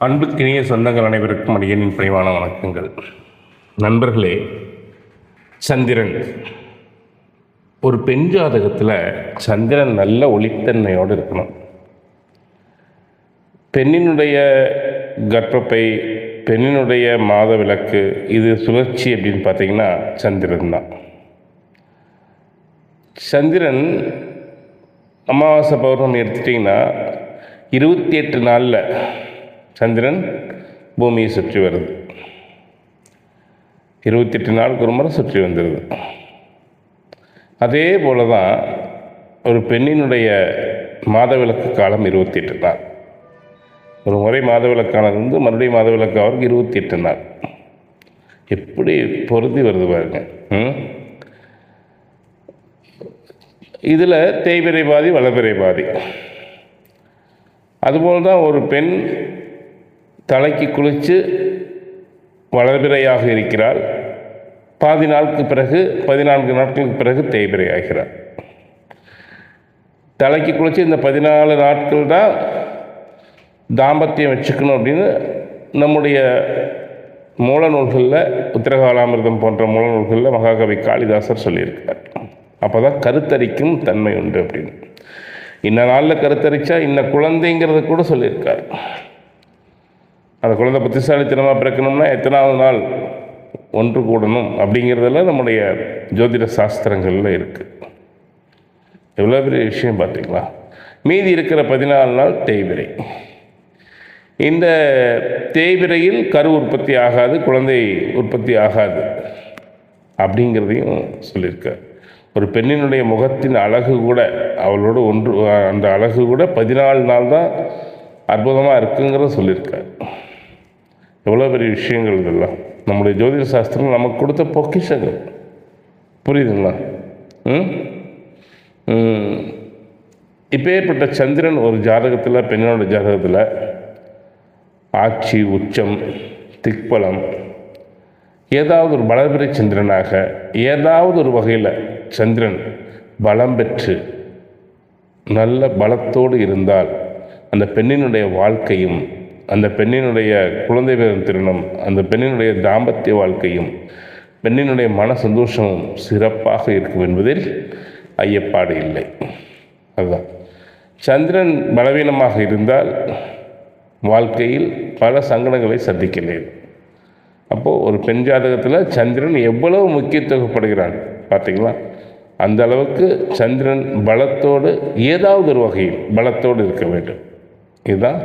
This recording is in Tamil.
அன்புக்கினிய சொந்தங்கள் அனைவருக்கும் அடியனின் பணிவான வணக்கங்கள். நண்பர்களே, சந்திரன் ஒரு பெண் ஜாதகத்தில் சந்திரன் நல்ல ஒளித்தன்மையோடு இருக்கணும். பெண்ணினுடைய கர்ப்பப்பை, பெண்ணினுடைய மாத விளக்கு, இது சுழற்சி அப்படின்னு பார்த்தீங்கன்னா சந்திரன் தான். சந்திரன் அமாவாசை பௌர்ணமி எடுத்துட்டிங்கன்னா 28 நாளில் சந்திரன் பூமியை சுற்றி வருது. 28 நாளுக்கு ஒரு முறை சுற்றி வந்துடுது. அதே போல தான் ஒரு பெண்ணினுடைய மாதவிலக்கு காலம் 28 நாள். ஒரு முறை மாதவிலக்கானது வந்து மறுபடியும் மாதவிலக்கு அவருக்கு 28 நாள். எப்படி பொருந்தி வருது பாருங்க. இதில் தேய்பிறை பாதி, வளர்பிறை பாதி. அதுபோல் தான் ஒரு பெண் தலைக்கு குளித்து வளர்பிறையாக இருக்கிறாள். பாதி நாளுக்கு பிறகு 14 நாட்களுக்கு பிறகு தேய்பிறை ஆகிறாள். தலைக்கு குளித்து இந்த 14 நாட்கள் தான் தாம்பத்தியம் வச்சுக்கணும் அப்படின்னு நம்முடைய மூல நூல்களில், உத்திரகாலாமிர்தம் போன்ற மூல நூல்களில் மகாகவி காளிதாசர் சொல்லியிருக்கார். அப்போ தான் கருத்தரிக்கும் தன்மை உண்டு அப்படின்னு. இன்ன நாளில் கருத்தரித்தா இன்ன குழந்தைங்கிறத கூட சொல்லியிருக்கார். அந்த குழந்தை புத்திசாலித்தனமாக பிறக்கணும்னா எத்தனாவது நாள் ஒன்று கூடணும் அப்படிங்கிறதெல்லாம் நம்முடைய ஜோதிட சாஸ்திரங்களில் இருக்குது. எவ்வளோ பெரிய விஷயம் பார்த்தீங்களா? மீதி இருக்கிற 14 நாள் தேய்பிறை. இந்த தேய்பிறையில் கரு உற்பத்தி ஆகாது, குழந்தை உற்பத்தி ஆகாது அப்படிங்கிறதையும் சொல்லியிருக்கார். ஒரு பெண்ணினுடைய முகத்தின் அழகு கூட, அவளோட ஒன்று அந்த அழகு கூட 14 நாள் தான் அற்புதமாக இருக்குங்கிறத சொல்லியிருக்கார். எவ்வளோ பெரிய விஷயங்கள் இதெல்லாம் நம்முடைய ஜோதிட சாஸ்திரம் நமக்கு கொடுத்த பொக்கிஷங்கள். புரியுதுங்களா? இப்போ ஏற்பட்ட சந்திரன் ஒரு ஜாதகத்தில், பெண்ணோட ஜாதகத்தில் ஆட்சி, உச்சம், திக்பலம், ஏதாவது ஒரு பலபிறை சந்திரனாக ஏதாவது ஒரு வகையில் சந்திரன் பலம் பெற்று நல்ல பலத்தோடு இருந்தால் அந்த பெண்ணினுடைய வாழ்க்கையும், அந்த பெண்ணினுடைய குழந்தை பேரும் திருமணம், அந்த பெண்ணினுடைய தாம்பத்திய வாழ்க்கையும், பெண்ணினுடைய மன சந்தோஷமும் சிறப்பாக இருக்கும் என்பதில் ஐயப்பாடு இல்லை. அதுதான் சந்திரன் பலவீனமாக இருந்தால் வாழ்க்கையில் பல சங்கடங்களை சந்திக்க நேரும். அப்போது ஒரு பெண் ஜாதகத்தில் சந்திரன் எவ்வளவு முக்கியத்துவப்படுகிறான் பார்த்தீங்களா? அந்த அளவுக்கு சந்திரன் பலத்தோடு, ஏதாவது ஒரு வகையில் பலத்தோடு இருக்க வேண்டும். இதுதான்